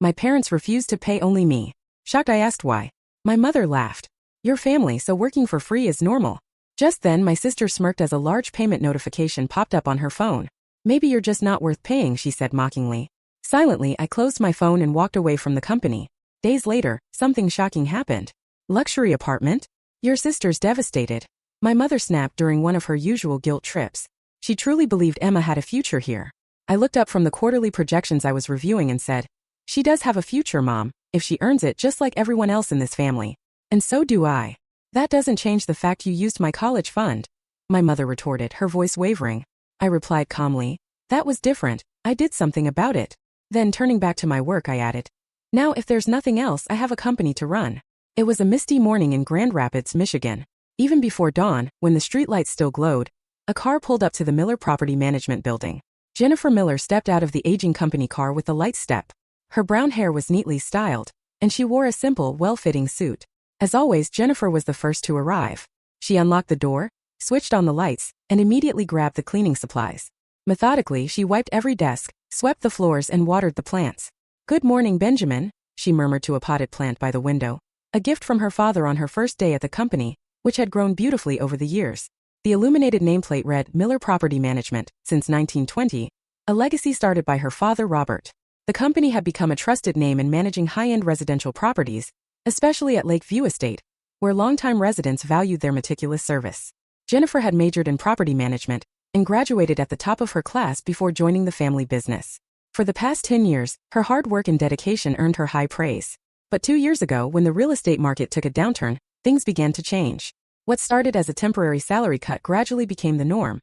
My parents refused to pay, only me. Shocked, I asked why. My mother laughed. Your family, so working for free is normal. Just then my sister smirked as a large payment notification popped up on her phone. Maybe you're just not worth paying, she said mockingly. Silently, I closed my phone and walked away from the company. Days later, something shocking happened. Luxury apartment? Your sister's devastated. My mother snapped during one of her usual guilt trips. She truly believed Emma had a future here. I looked up from the quarterly projections I was reviewing and said, she does have a future, Mom, if she earns it just like everyone else in this family. And so do I. That doesn't change the fact you used my college fund. My mother retorted, her voice wavering. I replied calmly, that was different. I did something about it. Then turning back to my work, I added, now if there's nothing else, I have a company to run. It was a misty morning in Grand Rapids, Michigan. Even before dawn, when the streetlights still glowed, a car pulled up to the Miller Property Management building. Jennifer Miller stepped out of the aging company car with a light step. Her brown hair was neatly styled, and she wore a simple, well-fitting suit. As always, Jennifer was the first to arrive. She unlocked the door, switched on the lights, and immediately grabbed the cleaning supplies. Methodically, she wiped every desk, swept the floors, and watered the plants. Good morning, Benjamin, she murmured to a potted plant by the window. A gift from her father on her first day at the company, which had grown beautifully over the years. The illuminated nameplate read Miller Property Management, since 1920, a legacy started by her father Robert. The company had become a trusted name in managing high-end residential properties, especially at Lakeview Estate, where longtime residents valued their meticulous service. Jennifer had majored in property management and graduated at the top of her class before joining the family business. For the past 10 years, her hard work and dedication earned her high praise. But 2 years ago, when the real estate market took a downturn, things began to change. What started as a temporary salary cut gradually became the norm.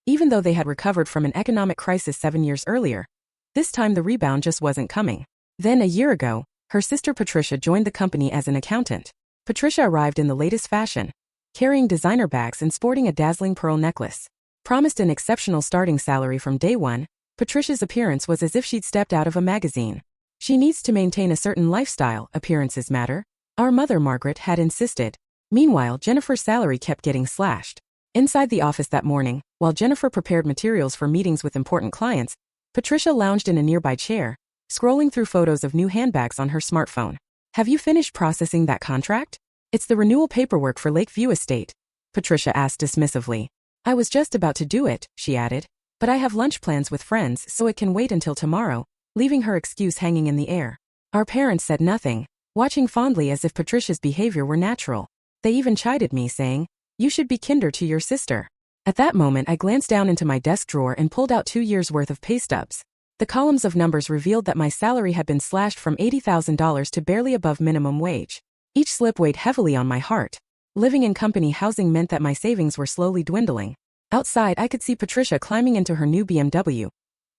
Even though they had recovered from an economic crisis 7 years earlier, this time the rebound just wasn't coming. Then a year ago, her sister Patricia joined the company as an accountant. Patricia arrived in the latest fashion, carrying designer bags and sporting a dazzling pearl necklace. Promised an exceptional starting salary from day one, Patricia's appearance was as if she'd stepped out of a magazine. She needs to maintain a certain lifestyle, appearances matter, our mother Margaret had insisted. Meanwhile, Jennifer's salary kept getting slashed. Inside the office that morning, while Jennifer prepared materials for meetings with important clients, Patricia lounged in a nearby chair, scrolling through photos of new handbags on her smartphone. Have you finished processing that contract? It's the renewal paperwork for Lakeview Estate, Patricia asked dismissively. I was just about to do it, she added, but I have lunch plans with friends so it can wait until tomorrow, leaving her excuse hanging in the air. Our parents said nothing, watching fondly as if Patricia's behavior were natural. They even chided me, saying, you should be kinder to your sister. At that moment, I glanced down into my desk drawer and pulled out 2 years' worth of pay stubs. The columns of numbers revealed that my salary had been slashed from $80,000 to barely above minimum wage. Each slip weighed heavily on my heart. Living in company housing meant that my savings were slowly dwindling. Outside, I could see Patricia climbing into her new BMW,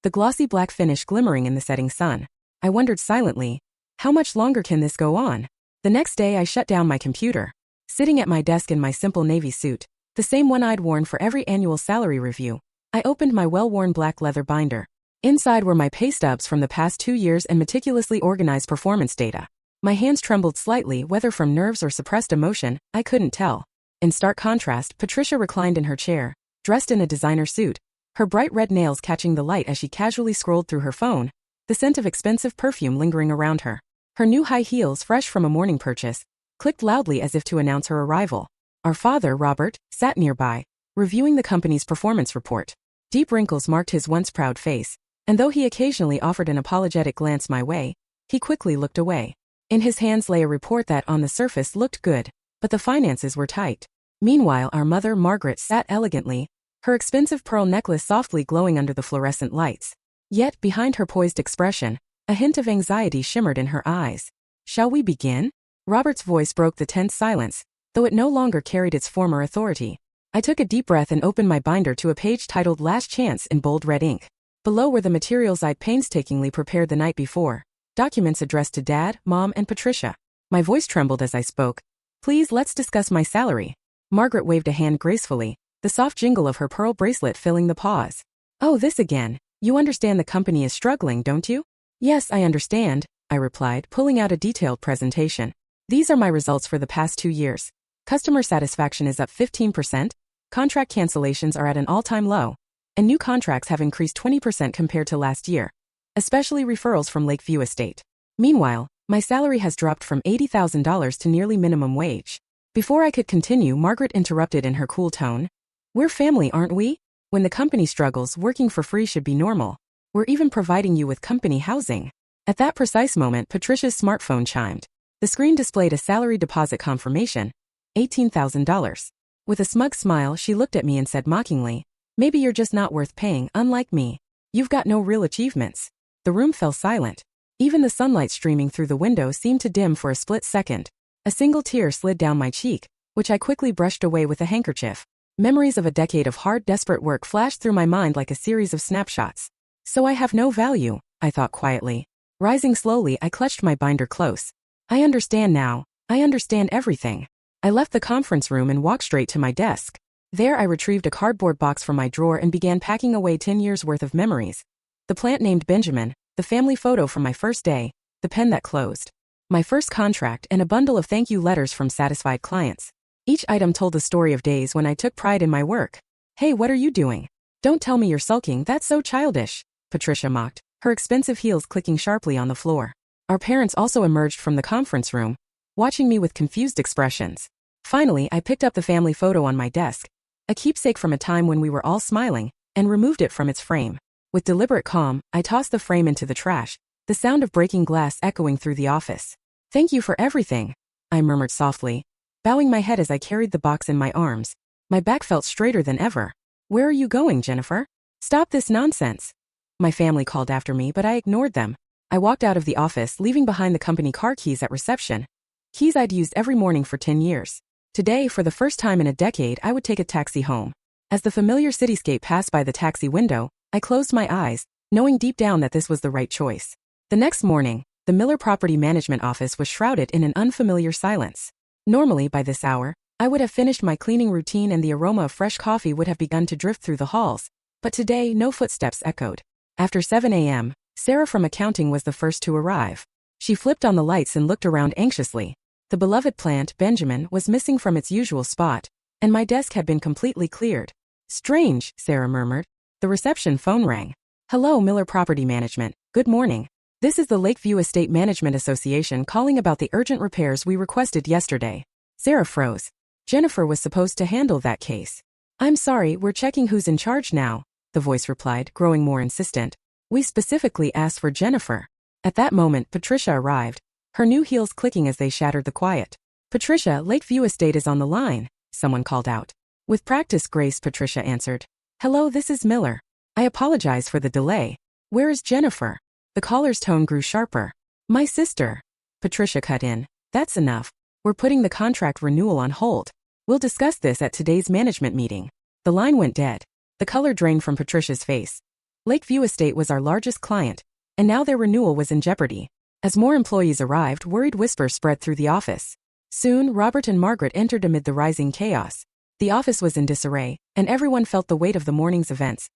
the glossy black finish glimmering in the setting sun. I wondered silently, how much longer can this go on? The next day, I shut down my computer. Sitting at my desk in my simple navy suit, the same one I'd worn for every annual salary review, I opened my well-worn black leather binder. Inside were my pay stubs from the past 2 years and meticulously organized performance data. My hands trembled slightly, whether from nerves or suppressed emotion, I couldn't tell. In stark contrast, Patricia reclined in her chair, dressed in a designer suit, her bright red nails catching the light as she casually scrolled through her phone, the scent of expensive perfume lingering around her. Her new high heels, fresh from a morning purchase, clicked loudly as if to announce her arrival. Our father, Robert, sat nearby, reviewing the company's performance report. Deep wrinkles marked his once proud face, and though he occasionally offered an apologetic glance my way, he quickly looked away. In his hands lay a report that, on the surface, looked good, but the finances were tight. Meanwhile, our mother, Margaret, sat elegantly, her expensive pearl necklace softly glowing under the fluorescent lights. Yet, behind her poised expression, a hint of anxiety shimmered in her eyes. Shall we begin? Robert's voice broke the tense silence, though it no longer carried its former authority. I took a deep breath and opened my binder to a page titled Last Chance in bold red ink. Below were the materials I'd painstakingly prepared the night before, documents addressed to Dad, Mom, and Patricia. My voice trembled as I spoke. Please, let's discuss my salary. Margaret waved a hand gracefully, the soft jingle of her pearl bracelet filling the pause. Oh, this again. You understand the company is struggling, don't you? Yes, I understand, I replied, pulling out a detailed presentation. These are my results for the past 2 years. Customer satisfaction is up 15%, contract cancellations are at an all-time low, and new contracts have increased 20% compared to last year, especially referrals from Lakeview Estate. Meanwhile, my salary has dropped from $80,000 to nearly minimum wage. Before I could continue, Margaret interrupted in her cool tone. We're family, aren't we? When the company struggles, working for free should be normal. We're even providing you with company housing. At that precise moment, Patricia's smartphone chimed. The screen displayed a salary deposit confirmation, $18,000. With a smug smile, she looked at me and said mockingly, maybe you're just not worth paying, unlike me. You've got no real achievements. The room fell silent. Even the sunlight streaming through the window seemed to dim for a split second. A single tear slid down my cheek, which I quickly brushed away with a handkerchief. Memories of a decade of hard, desperate work flashed through my mind like a series of snapshots. So I have no value, I thought quietly. Rising slowly, I clutched my binder close. I understand now. I understand everything. I left the conference room and walked straight to my desk. There I retrieved a cardboard box from my drawer and began packing away 10 years' worth of memories. The plant named Benjamin, the family photo from my first day, the pen that closed. My first contract, and a bundle of thank you letters from satisfied clients. Each item told the story of days when I took pride in my work. Hey, what are you doing? Don't tell me you're sulking, that's so childish, Patricia mocked, her expensive heels clicking sharply on the floor. Our parents also emerged from the conference room, watching me with confused expressions. Finally, I picked up the family photo on my desk, a keepsake from a time when we were all smiling, and removed it from its frame. With deliberate calm, I tossed the frame into the trash, the sound of breaking glass echoing through the office. Thank you for everything, I murmured softly, bowing my head as I carried the box in my arms. My back felt straighter than ever. Where are you going, Jennifer? Stop this nonsense. My family called after me, but I ignored them. I walked out of the office, leaving behind the company car keys at reception. Keys I'd used every morning for 10 years. Today, for the first time in a decade, I would take a taxi home. As the familiar cityscape passed by the taxi window, I closed my eyes, knowing deep down that this was the right choice. The next morning, the Miller Property Management office was shrouded in an unfamiliar silence. Normally, by this hour, I would have finished my cleaning routine and the aroma of fresh coffee would have begun to drift through the halls. But today, no footsteps echoed. After 7 a.m., Sarah from accounting was the first to arrive. She flipped on the lights and looked around anxiously. The beloved plant, Benjamin, was missing from its usual spot, and my desk had been completely cleared. Strange, Sarah murmured. The reception phone rang. Hello, Miller Property Management. Good morning. This is the Lakeview Estate Management Association calling about the urgent repairs we requested yesterday. Sarah froze. Jennifer was supposed to handle that case. I'm sorry, we're checking who's in charge now, the voice replied, growing more insistent. We specifically asked for Jennifer. At that moment, Patricia arrived, her new heels clicking as they shattered the quiet. Patricia, Lakeview Estate is on the line, someone called out. With practiced grace, Patricia answered. Hello, this is Miller. I apologize for the delay. Where is Jennifer? The caller's tone grew sharper. My sister. Patricia cut in. That's enough. We're putting the contract renewal on hold. We'll discuss this at today's management meeting. The line went dead. The color drained from Patricia's face. Lakeview Estate was our largest client, and now their renewal was in jeopardy. As more employees arrived, worried whispers spread through the office. Soon, Robert and Margaret entered amid the rising chaos. The office was in disarray, and everyone felt the weight of the morning's events.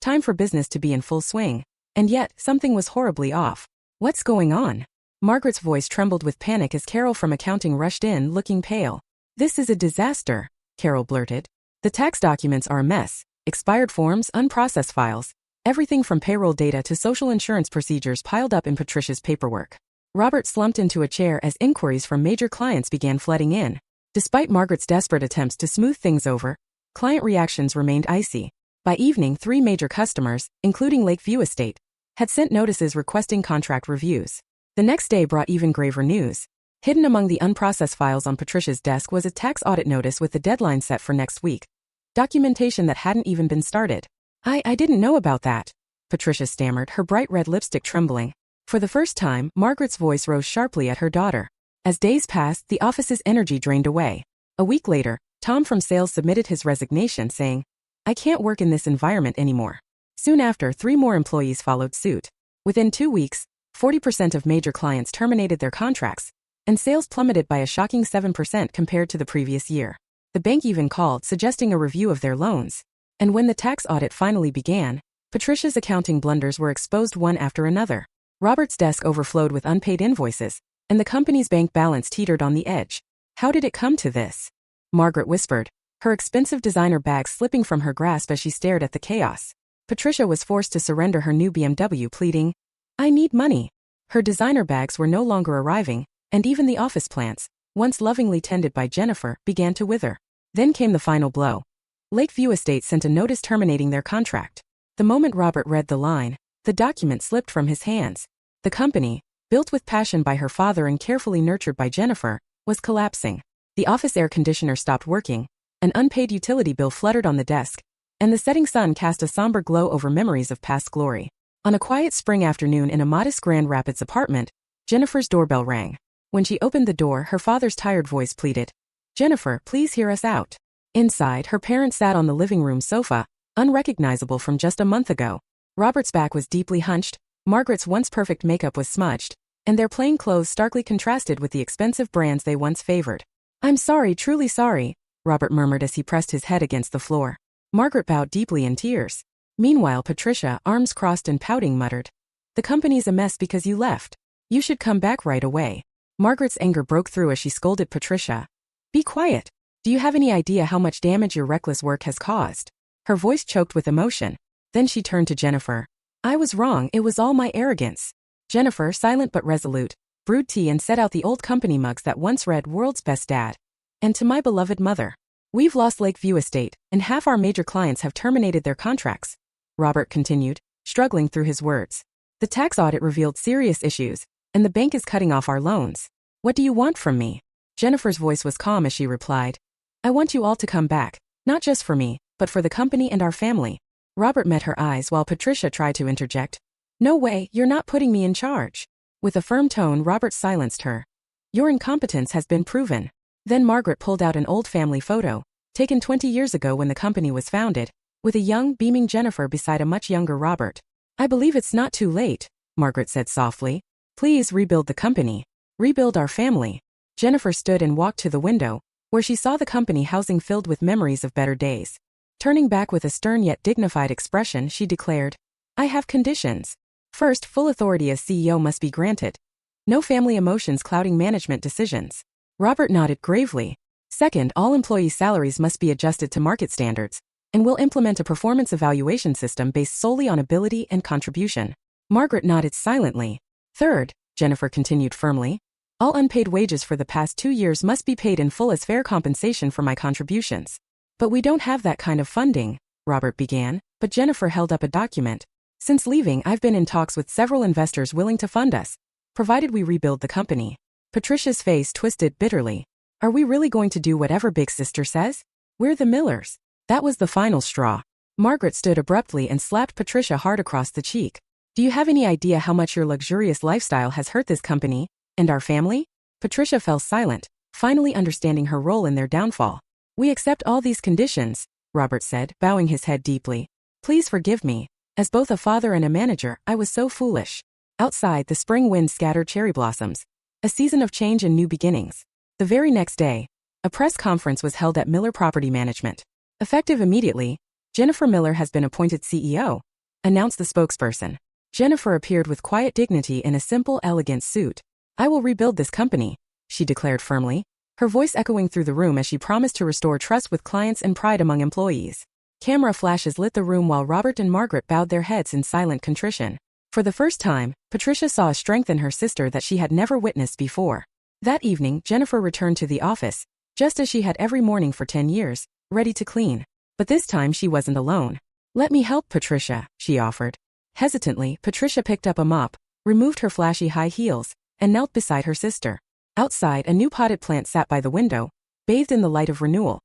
Time for business to be in full swing. And yet, something was horribly off. What's going on? Margaret's voice trembled with panic as Carol from accounting rushed in, looking pale. This is a disaster, Carol blurted. The tax documents are a mess. Expired forms, unprocessed files. Everything from payroll data to social insurance procedures piled up in Patricia's paperwork. Robert slumped into a chair as inquiries from major clients began flooding in. Despite Margaret's desperate attempts to smooth things over, client reactions remained icy. By evening, 3 major customers, including Lakeview Estate, had sent notices requesting contract reviews. The next day brought even graver news. Hidden among the unprocessed files on Patricia's desk was a tax audit notice with the deadline set for next week. Documentation that hadn't even been started. I didn't know about that, Patricia stammered, her bright red lipstick trembling. For the first time, Margaret's voice rose sharply at her daughter. As days passed, the office's energy drained away. A week later, Tom from sales submitted his resignation, saying, I can't work in this environment anymore. Soon after, 3 more employees followed suit. Within 2 weeks, 40% of major clients terminated their contracts, and sales plummeted by a shocking 7% compared to the previous year. The bank even called, suggesting a review of their loans. And when the tax audit finally began, Patricia's accounting blunders were exposed one after another. Robert's desk overflowed with unpaid invoices, and the company's bank balance teetered on the edge. How did it come to this? Margaret whispered, her expensive designer bag slipping from her grasp as she stared at the chaos. Patricia was forced to surrender her new BMW, pleading, I need money. Her designer bags were no longer arriving, and even the office plants, once lovingly tended by Jennifer, began to wither. Then came the final blow. Lakeview Estate sent a notice terminating their contract. The moment Robert read the line, the document slipped from his hands. The company, built with passion by her father and carefully nurtured by Jennifer, was collapsing. The office air conditioner stopped working, an unpaid utility bill fluttered on the desk, and the setting sun cast a somber glow over memories of past glory. On a quiet spring afternoon in a modest Grand Rapids apartment, Jennifer's doorbell rang. When she opened the door, her father's tired voice pleaded, "Jennifer, please hear us out." Inside, her parents sat on the living room sofa, unrecognizable from just a month ago. Robert's back was deeply hunched, Margaret's once perfect makeup was smudged, and their plain clothes starkly contrasted with the expensive brands they once favored. "I'm sorry, truly sorry," Robert murmured as he pressed his head against the floor. Margaret bowed deeply in tears. Meanwhile, Patricia, arms crossed and pouting, muttered, "The company's a mess because you left. You should come back right away." Margaret's anger broke through as she scolded Patricia. "Be quiet. Do you have any idea how much damage your reckless work has caused?" Her voice choked with emotion. Then she turned to Jennifer. "I was wrong, it was all my arrogance." Jennifer, silent but resolute, brewed tea and set out the old company mugs that once read "World's Best Dad." "And to my beloved mother. We've lost Lakeview Estate, and half our major clients have terminated their contracts," Robert continued, struggling through his words. "The tax audit revealed serious issues, and the bank is cutting off our loans. What do you want from me?" Jennifer's voice was calm as she replied, "I want you all to come back, not just for me, but for the company and our family." Robert met her eyes while Patricia tried to interject. "No way, you're not putting me in charge." With a firm tone, Robert silenced her. "Your incompetence has been proven." Then Margaret pulled out an old family photo, taken 20 years ago when the company was founded, with a young, beaming Jennifer beside a much younger Robert. "I believe it's not too late," Margaret said softly. "Please rebuild the company. Rebuild our family." Jennifer stood and walked to the window, where she saw the company housing filled with memories of better days. Turning back with a stern yet dignified expression, she declared, "I have conditions. First, full authority as CEO must be granted. No family emotions clouding management decisions." Robert nodded gravely. "Second, all employee salaries must be adjusted to market standards, and we'll implement a performance evaluation system based solely on ability and contribution." Margaret nodded silently. "Third," Jennifer continued firmly, "all unpaid wages for the past 2 years must be paid in full as fair compensation for my contributions." "But we don't have that kind of funding," Robert began, but Jennifer held up a document. "Since leaving, I've been in talks with several investors willing to fund us, provided we rebuild the company." Patricia's face twisted bitterly. "Are we really going to do whatever Big Sister says? We're the Millers." That was the final straw. Margaret stood abruptly and slapped Patricia hard across the cheek. "Do you have any idea how much your luxurious lifestyle has hurt this company and our family?" Patricia fell silent, finally understanding her role in their downfall. "We accept all these conditions," Robert said, bowing his head deeply. "Please forgive me. As both a father and a manager, I was so foolish." Outside, the spring wind scattered cherry blossoms. A season of change and new beginnings. The very next day, a press conference was held at Miller Property Management. "Effective immediately, Jennifer Miller has been appointed CEO," announced the spokesperson. Jennifer appeared with quiet dignity in a simple, elegant suit. "I will rebuild this company," she declared firmly, her voice echoing through the room as she promised to restore trust with clients and pride among employees. Camera flashes lit the room while Robert and Margaret bowed their heads in silent contrition. For the first time, Patricia saw a strength in her sister that she had never witnessed before. That evening, Jennifer returned to the office, just as she had every morning for 10 years, ready to clean. But this time she wasn't alone. "Let me help, Patricia," she offered. Hesitantly, Patricia picked up a mop, removed her flashy high heels, and knelt beside her sister. Outside, a new potted plant sat by the window, bathed in the light of renewal,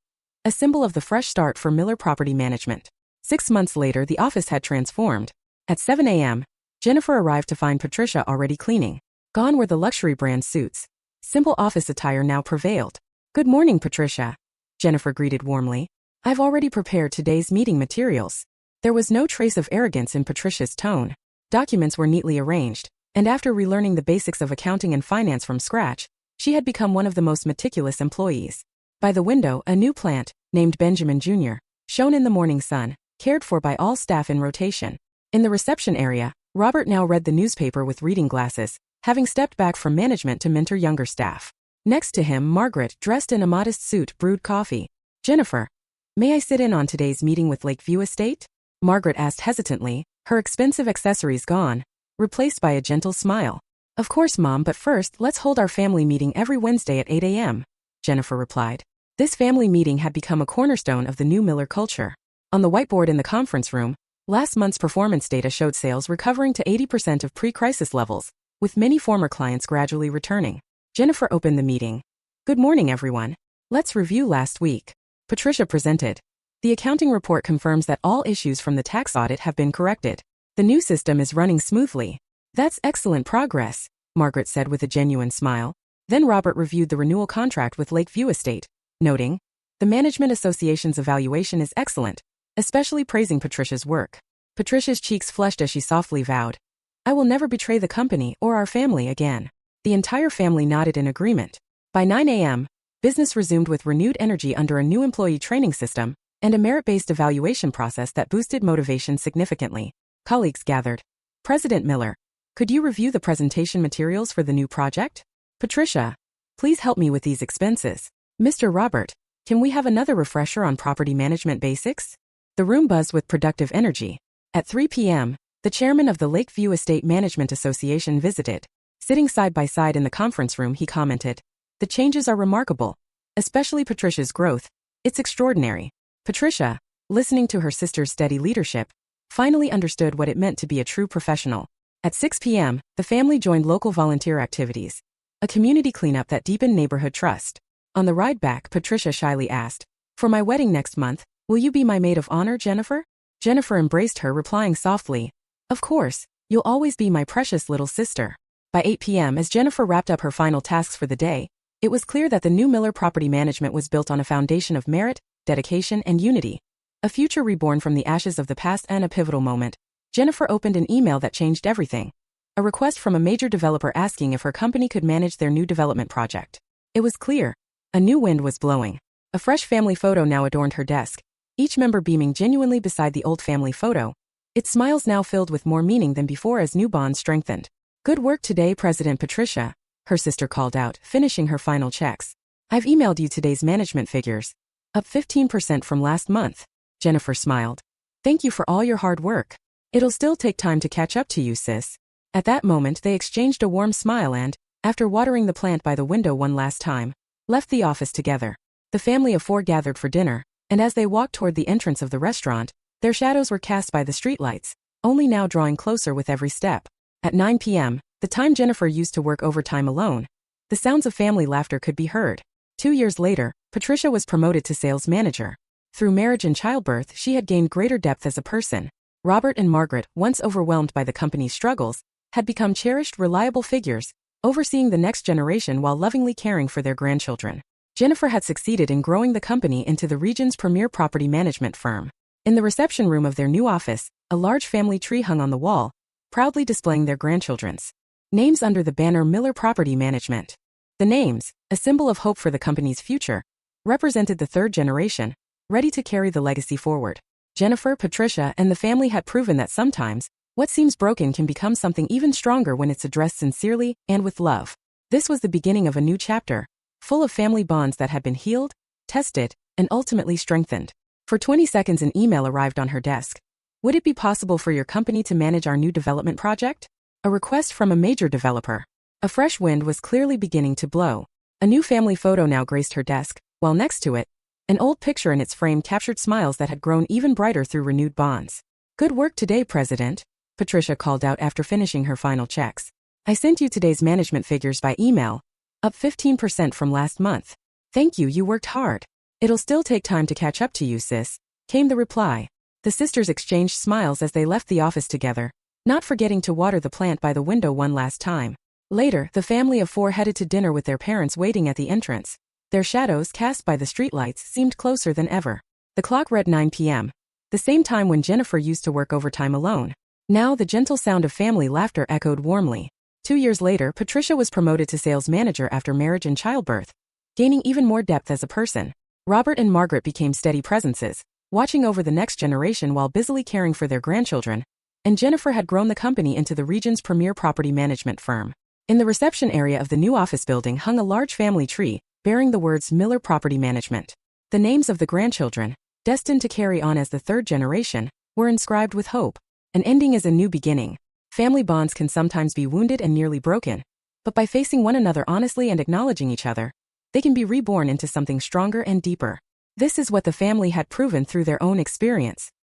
a symbol of the fresh start for Miller Property Management. 6 months later, the office had transformed. At 7 a.m., Jennifer arrived to find Patricia already cleaning. Gone were the luxury brand suits. Simple office attire now prevailed. "Good morning, Patricia," Jennifer greeted warmly. "I've already prepared today's meeting materials." There was no trace of arrogance in Patricia's tone. Documents were neatly arranged, and after relearning the basics of accounting and finance from scratch, she had become one of the most meticulous employees. By the window, a new plant, named Benjamin Jr., shone in the morning sun, cared for by all staff in rotation. In the reception area, Robert now read the newspaper with reading glasses, having stepped back from management to mentor younger staff. Next to him, Margaret, dressed in a modest suit, brewed coffee. "Jennifer, may I sit in on today's meeting with Lakeview Estate?" Margaret asked hesitantly, her expensive accessories gone, replaced by a gentle smile. Of course, Mom, but first, let's hold our family meeting every Wednesday at 8 a.m., Jennifer replied. This family meeting had become a cornerstone of the new Miller culture. On the whiteboard in the conference room, last month's performance data showed sales recovering to 80% of pre-crisis levels, with many former clients gradually returning. Jennifer opened the meeting. Good morning, everyone. Let's review last week. Patricia presented. The accounting report confirms that all issues from the tax audit have been corrected. The new system is running smoothly. That's excellent progress, Margaret said with a genuine smile. Then Robert reviewed the renewal contract with Lakeview Estate, noting, the Management Association's evaluation is excellent, especially praising Patricia's work. Patricia's cheeks flushed as she softly vowed, I will never betray the company or our family again. The entire family nodded in agreement. By 9 a.m., business resumed with renewed energy under a new employee training system and a merit-based evaluation process that boosted motivation significantly. Colleagues gathered. President Miller, could you review the presentation materials for the new project? Patricia, please help me with these expenses. Mr. Robert, can we have another refresher on property management basics? The room buzzed with productive energy. At 3 p.m., the chairman of the Lakeview Estate Management Association visited. Sitting side by side in the conference room, he commented, the changes are remarkable, especially Patricia's growth. It's extraordinary. Patricia, listening to her sister's steady leadership, finally understood what it meant to be a true professional. At 6 p.m., the family joined local volunteer activities, a community cleanup that deepened neighborhood trust. On the ride back, Patricia shyly asked, for my wedding next month, will you be my maid of honor, Jennifer? Jennifer embraced her, replying softly, of course, you'll always be my precious little sister. By 8 p.m., as Jennifer wrapped up her final tasks for the day, it was clear that the new Miller Property Management was built on a foundation of merit, dedication, and unity. A future reborn from the ashes of the past and a pivotal moment. Jennifer opened an email that changed everything. A request from a major developer asking if her company could manage their new development project. It was clear. A new wind was blowing. A fresh family photo now adorned her desk, each member beaming genuinely beside the old family photo. Its smiles now filled with more meaning than before as new bonds strengthened. Good work today, President Patricia, her sister called out, finishing her final checks. I've emailed you today's management figures. Up 15% from last month. Jennifer smiled. Thank you for all your hard work. It'll still take time to catch up to you, sis. At that moment, they exchanged a warm smile and, after watering the plant by the window one last time, left the office together. The family of four gathered for dinner, and as they walked toward the entrance of the restaurant, their shadows were cast by the streetlights, only now drawing closer with every step. At 9 p.m., the time Jennifer used to work overtime alone, the sounds of family laughter could be heard. 2 years later, Patricia was promoted to sales manager. Through marriage and childbirth, she had gained greater depth as a person. Robert and Margaret, once overwhelmed by the company's struggles, had become cherished, reliable figures, overseeing the next generation while lovingly caring for their grandchildren. Jennifer had succeeded in growing the company into the region's premier property management firm. In the reception room of their new office, a large family tree hung on the wall, proudly displaying their grandchildren's names under the banner Miller Property Management. The names, a symbol of hope for the company's future, represented the third generation, ready to carry the legacy forward. Jennifer, Patricia, and the family had proven that sometimes, what seems broken can become something even stronger when it's addressed sincerely and with love. This was the beginning of a new chapter, full of family bonds that had been healed, tested, and ultimately strengthened. For 20 seconds, an email arrived on her desk. Would it be possible for your company to manage our new development project? A request from a major developer. A fresh wind was clearly beginning to blow. A new family photo now graced her desk, while next to it, an old picture in its frame captured smiles that had grown even brighter through renewed bonds. Good work today, President, Patricia called out after finishing her final checks. I sent you today's management figures by email, up 15% from last month. Thank you, you worked hard. It'll still take time to catch up to you, sis, came the reply. The sisters exchanged smiles as they left the office together, not forgetting to water the plant by the window one last time. Later, the family of four headed to dinner with their parents waiting at the entrance. Their shadows, cast by the streetlights, seemed closer than ever. The clock read 9 p.m., the same time when Jennifer used to work overtime alone. Now the gentle sound of family laughter echoed warmly. 2 years later, Patricia was promoted to sales manager after marriage and childbirth, gaining even more depth as a person. Robert and Margaret became steady presences, watching over the next generation while busily caring for their grandchildren, and Jennifer had grown the company into the region's premier property management firm. In the reception area of the new office building hung a large family tree, bearing the words Miller Property Management. The names of the grandchildren, destined to carry on as the third generation, were inscribed with hope. An ending is a new beginning. Family bonds can sometimes be wounded and nearly broken, but by facing one another honestly and acknowledging each other, they can be reborn into something stronger and deeper. This is what the family had proven through their own experience.